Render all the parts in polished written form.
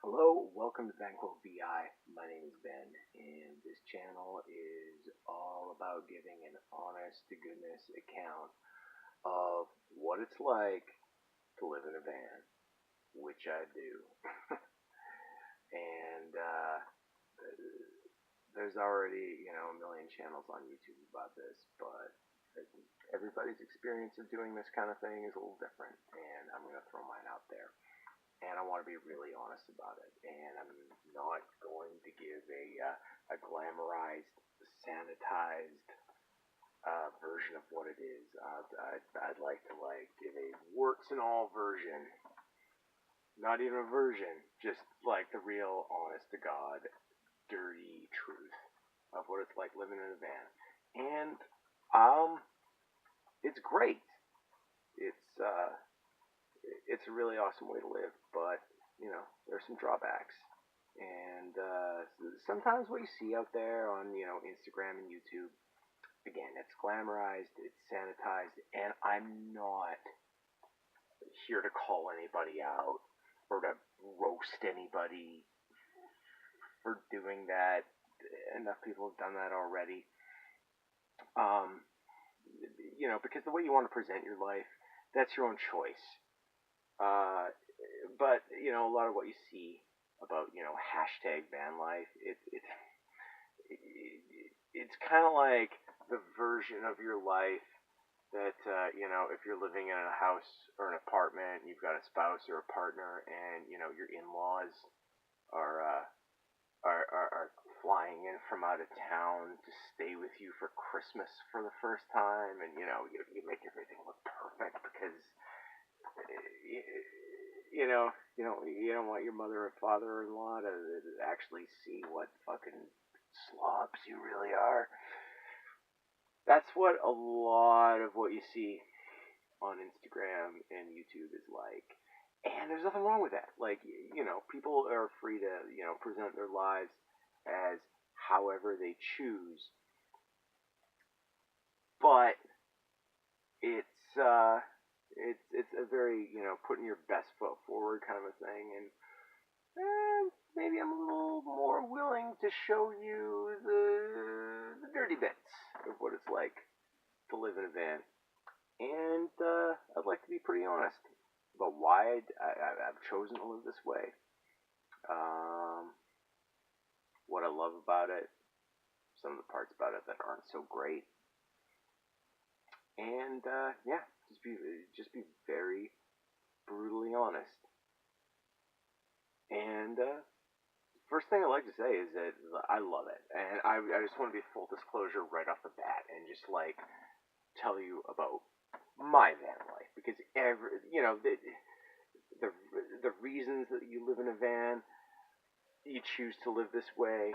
Hello, welcome to Vanlife VI. My name is Ben, and this channel is all about giving an honest to goodness account of what it's like to live in a van, which I do. And there's already, a million channels on YouTube about this, but everybody's experience of doing this kind of thing is a little different, and I'm going to throw mine out there. And I want to be really honest about it. And I'm not going to give a glamorized, sanitized version of what it is. I'd like to give a warts and all version, not even a version, just like the real, honest to God, dirty truth of what it's like living in a van. And it's great. It's a really awesome way to live, but there's some drawbacks. And sometimes what you see out there on Instagram and YouTube, again, it's glamorized, it's sanitized, and I'm not here to call anybody out or to roast anybody for doing that. Enough people have done that already. Because the way you want to present your life, that's your own choice. But a lot of what you see about hashtag van life, it's kind of like the version of your life that if you're living in a house or an apartment, you've got a spouse or a partner, and your in-laws are are flying in from out of town to stay with you for Christmas for the first time, and you make everything look perfect because you don't want your mother or father-in-law to actually see what fucking slobs you really are. That's what a lot of what you see on Instagram and YouTube is like. And there's nothing wrong with that. People are free to, present their lives as however they choose. But it's a very, putting your best foot forward kind of a thing. And maybe I'm a little more willing to show you the dirty bits of what it's like to live in a van. And I'd like to be pretty honest about why I've chosen to live this way. What I love about it, some of the parts about it that aren't so great, and yeah, just be very brutally honest. And first thing I'd like to say is that I love it, and I just want to be full disclosure right off the bat, and just tell you about my van life, because the reasons that you live in a van, you choose to live this way,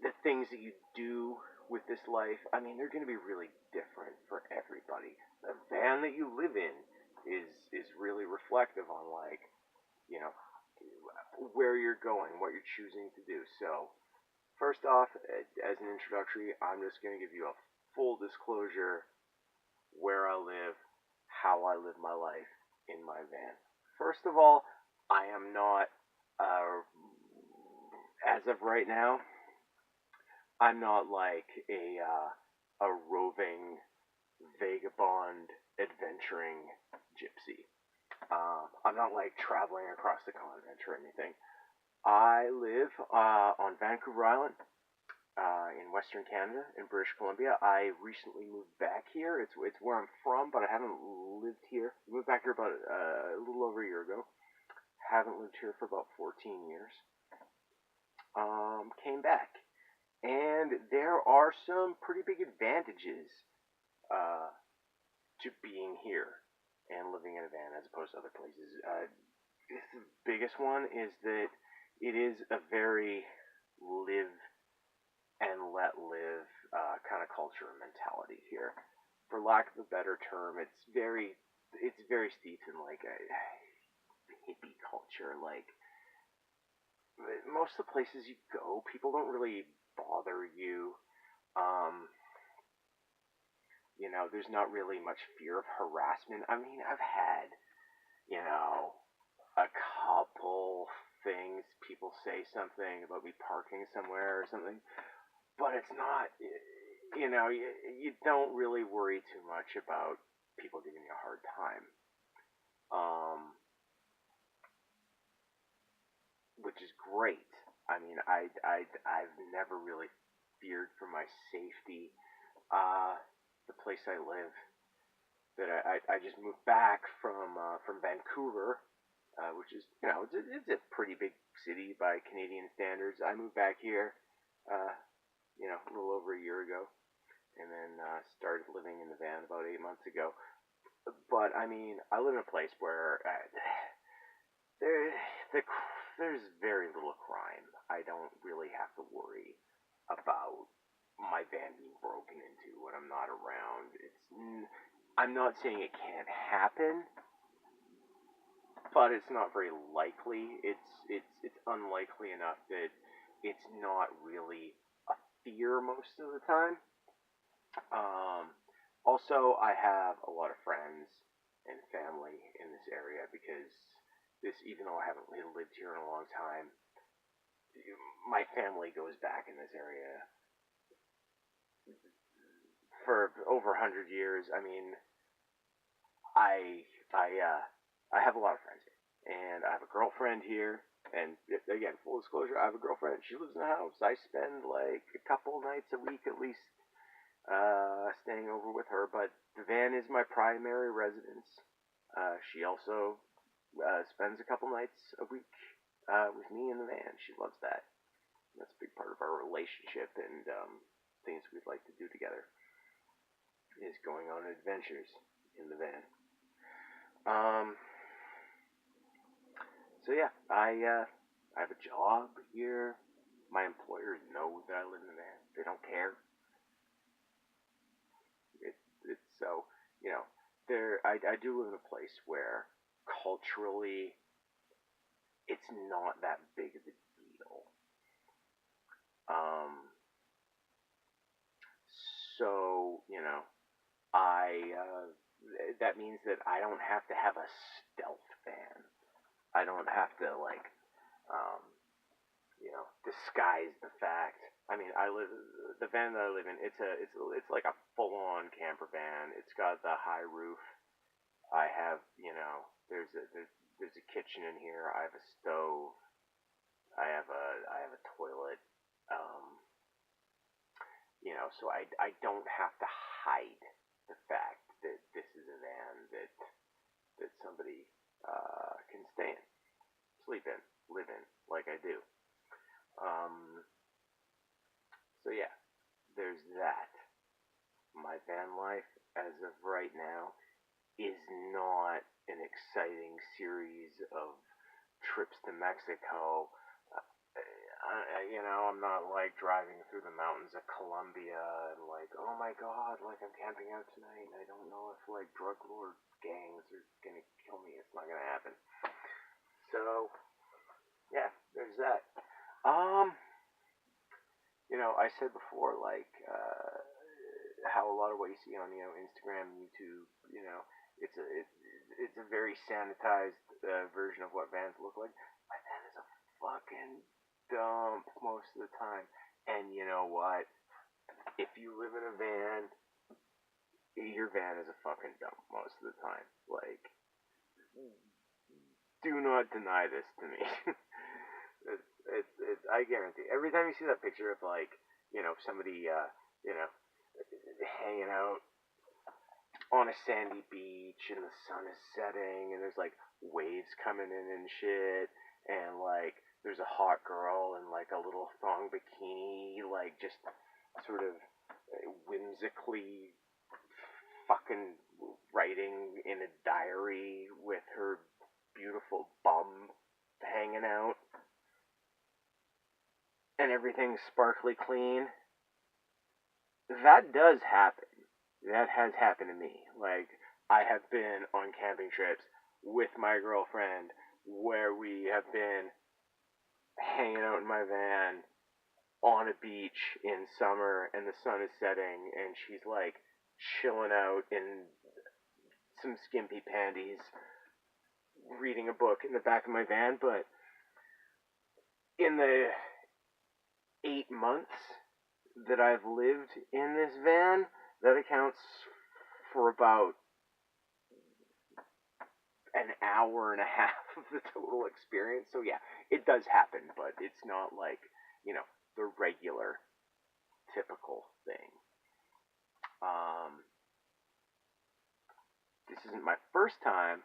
the things that you do with this life, I mean, they're going to be really different for everybody. The van that you live in is really reflective on where you're going, what you're choosing to do. So, first off, as an introductory, I'm just going to give you a full disclosure where I live, how I live my life in my van. First of all, I am not, as of right now, I'm not like a roving, vagabond, adventuring gypsy. I'm not like traveling across the continent or anything. I live on Vancouver Island, in Western Canada, in British Columbia. I recently moved back here. It's where I'm from, but I haven't lived here. I moved back here about a little over a year ago. Haven't lived here for about 14 years. Came back, and there are some pretty big advantages to being here and living in a van as opposed to other places. The biggest one is that it is a very live and let live kind of culture and mentality here. For lack of a better term, it's very steeped in like a hippie culture. Like most of the places you go, people don't really bother you. There's not really much fear of harassment. I mean, I've had, a couple things. People say something about me parking somewhere or something, but it's not. You don't really worry too much about people giving you a hard time, which is great. I mean, I've never really feared for my safety. The place I live, that I just moved back from Vancouver, which is it's a pretty big city by Canadian standards. I moved back here, uh, a little over a year ago, and then started living in the van about 8 months ago. But I mean, I live in a place where there the, there's very little crime. I don't really have to worry about my van being broken into when I'm not around. I'm not saying it can't happen, but it's not very likely. It's unlikely enough that it's not really a fear most of the time. Um, Also, I have a lot of friends and family in this area because even though I haven't lived here in a long time, my family goes back in this area for over 100 years. I mean, I I have a lot of friends here, and I have a girlfriend here. And again, full disclosure, I have a girlfriend. She lives in the house. I spend like a couple nights a week at least staying over with her. But the van is my primary residence. She also spends a couple nights a week with me in the van. She loves that. That's a big part of our relationship and things we'd like to do together is going on adventures in the van. Um, so yeah, I have a job here. My employers know that I live in the van. They don't care. It's so there. I do live in a place where culturally it's not that big of a deal. Um, so I that means that I don't have to have a stealth van. I don't have to um, disguise the fact. I mean, the van that I live in. It's like a full-on camper van. It's got the high roof. I have there's a kitchen in here. I have a stove. I have a toilet. Um, so I don't have to hide the fact that this is a van that somebody can stay in, sleep in, live in, like I do. Um, so yeah, there's that. My van life, as of right now, is not an exciting series of trips to Mexico. I'm not like driving through the mountains of Colombia and like, oh my god, like I'm camping out tonight and I don't know if like drug lord gangs are gonna kill me. It's not gonna happen. So yeah, there's that. Um, I said before like how a lot of what you see on Instagram, YouTube, it's a very sanitized version of what vans look like. My van is a fucking dump most of the time. And you know what? If you live in a van, your van is a fucking dump most of the time. Like, do not deny this to me. I guarantee. Every time you see that picture of like, somebody, hanging out on a sandy beach and the sun is setting and there's like waves coming in and shit and like there's a hot girl in like a little thong bikini like just sort of whimsically fucking writing in a diary with her beautiful bum hanging out and everything's sparkly clean. That does happen. That has happened to me. Like, I have been on camping trips with my girlfriend where we have been hanging out in my van on a beach in summer and the sun is setting and she's like chilling out in some skimpy panties reading a book in the back of my van, but in the 8 months that I've lived in this van, that accounts for about an hour and a half of the total experience. So yeah, it does happen, but it's not like, the regular, typical thing. This isn't my first time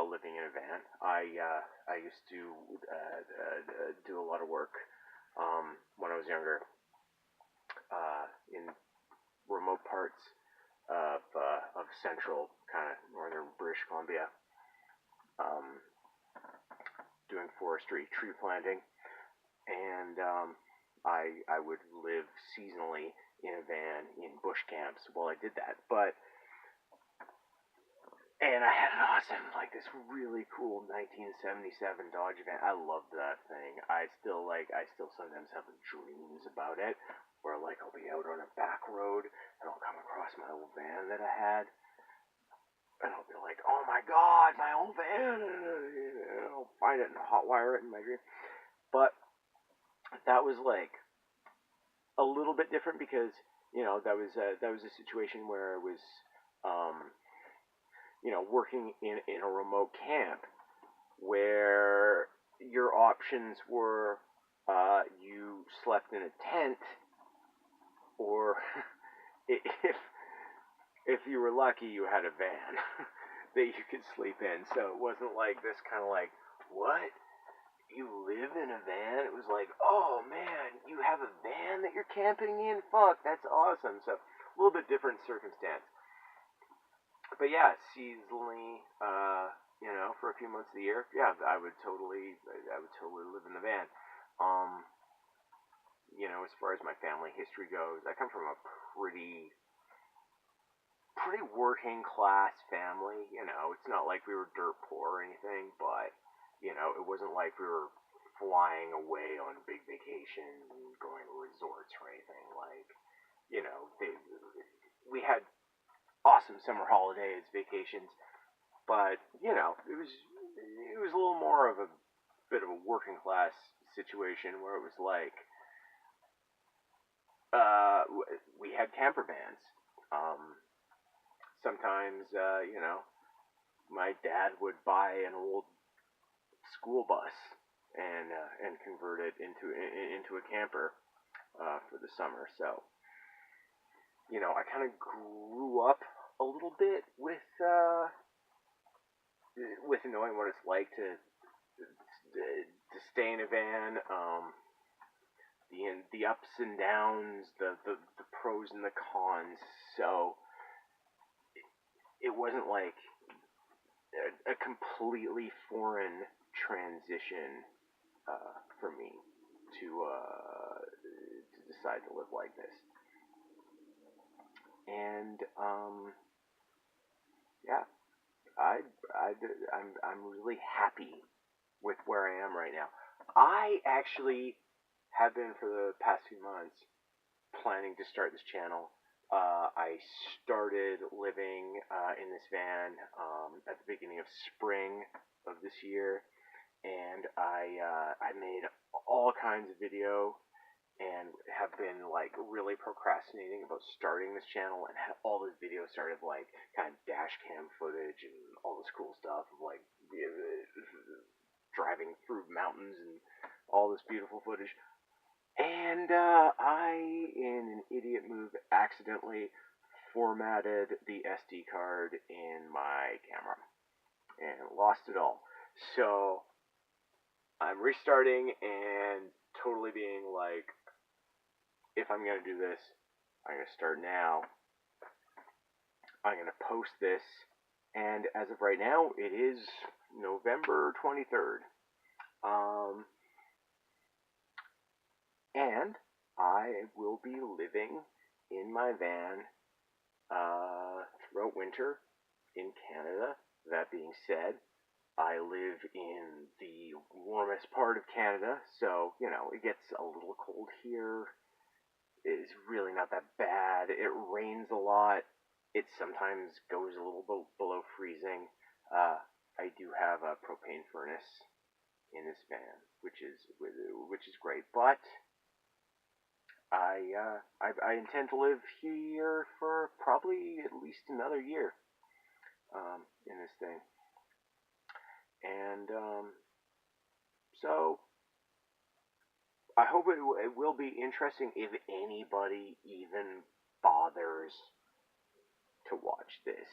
living in a van. I used to do a lot of work when I was younger in remote parts of central, kind of northern British Columbia, doing forestry, tree planting, and I would live seasonally in a van in bush camps while I did that. And I had an awesome, this really cool 1977 Dodge van. I loved that thing. I still sometimes have dreams about it, where I'll be out on a back road and I'll come across my old van that I had, and I'll be like, oh my god, my old van, and I'll find it and hotwire it in my dream. But that was a little bit different because that was a situation where I was working in a remote camp where your options were you slept in a tent, or if you were lucky, you had a van that you could sleep in. So it wasn't this kind of what? You live in a van? It was oh man, you have a van that you're camping in? Fuck, that's awesome. So a little bit different circumstance. But yeah, seasonally, for a few months of the year, yeah, I would totally live in the van. As far as my family history goes, I come from a pretty working class family. It's not like we were dirt poor or anything, but it wasn't like we were flying away on big vacations and going to resorts or anything. We had awesome summer holidays, vacations, but it was a little more of a bit of a working class situation where it was we had camper vans. Sometimes my dad would buy an old school bus and convert it into a camper for the summer. So I kind of grew up a little bit with knowing what it's like to stay in a van, the ups and downs, the pros and the cons. So it wasn't a completely foreign transition for me to decide to live like this. And yeah, I'm really happy with where I am right now. I actually have been for the past few months planning to start this channel. I started living in this van at the beginning of spring of this year, and I made all kinds of video and have been really procrastinating about starting this channel, and had all this video started kind of dash cam footage and all this cool stuff of driving through mountains and all this beautiful footage. And I, in an idiot move, accidentally formatted the SD card in my camera and lost it all. So I'm restarting and totally being if I'm going to do this, I'm going to start now. I'm going to post this, and as of right now, it is November 23rd. And I will be living in my van throughout winter in Canada. That being said, I live in the warmest part of Canada, so, it gets a little cold here. It's really not that bad. It rains a lot. It sometimes goes a little below freezing. I do have a propane furnace in this van, which is great. But I intend to live here for probably at least another year in this thing, and so I hope it will be interesting if anybody even bothers to watch this.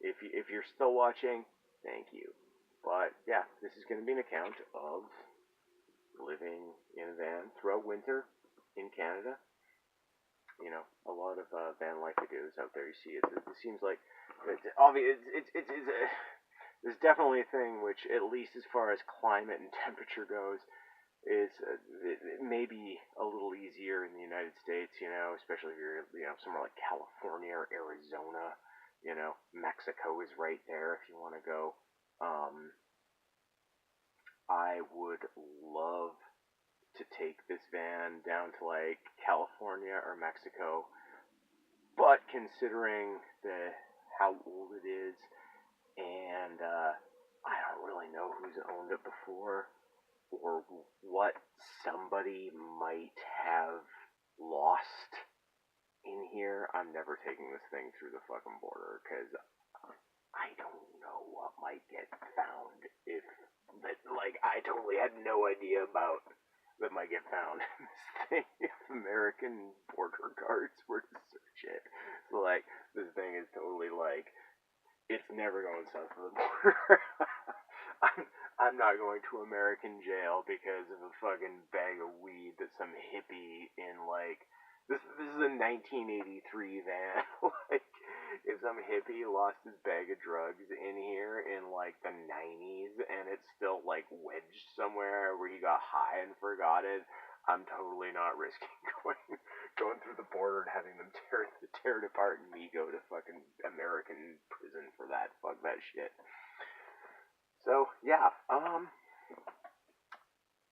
If you're still watching, thank you. But yeah, this is going to be an account of living in a van throughout winter in Canada. You know, a lot of van life videos out there. You see, it seems like it's obvious. There's definitely a thing which, at least as far as climate and temperature goes, is it may be a little easier in the United States. You know, especially if you're somewhere like California or Arizona. You know, Mexico is right there if you want to go. I would love to take this van down to like California or Mexico, but considering how old it is, and I don't really know who's owned it before or what somebody might have lost in here, I'm never taking this thing through the fucking border because I don't know what might get found if I totally had no idea about that might get found in this thing if American border guards were to search it. So this thing is totally it's never going south of the border. I'm not going to American jail because of a fucking bag of weed that some hippie in this is a 1983 van. If some hippie lost his bag of drugs in here in the 90s and it's still wedged somewhere where he got high and forgot it, I'm totally not risking going through the border and having them tear it apart and me go to fucking American prison for that. Fuck that shit. So yeah,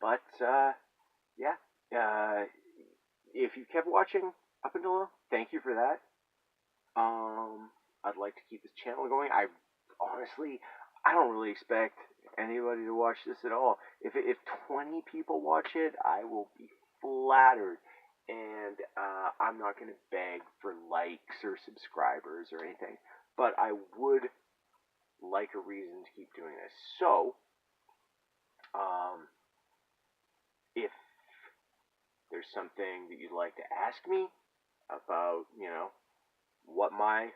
but yeah, if you kept watching up until now, thank you for that. I'd like to keep this channel going. I don't really expect anybody to watch this at all. If 20 people watch it, I will be flattered. And I'm not going to beg for likes or subscribers or anything. But I would like a reason to keep doing this. So, if there's something that you'd like to ask me about, what my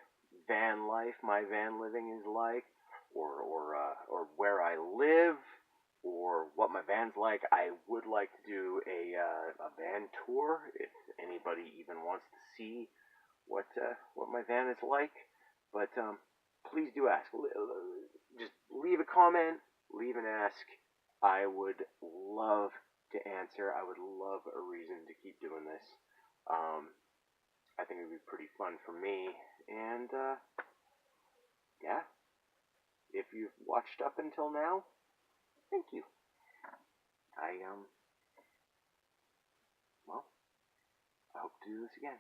van life, my van living is like, or where I live, or what my van's like, I would like to do a van tour if anybody even wants to see what my van is like. But please do ask. Just leave a comment, leave an ask. I would love to answer. I would love a reason to keep doing this. I think it would be pretty fun for me. And yeah, if you've watched up until now, thank you. I hope to do this again.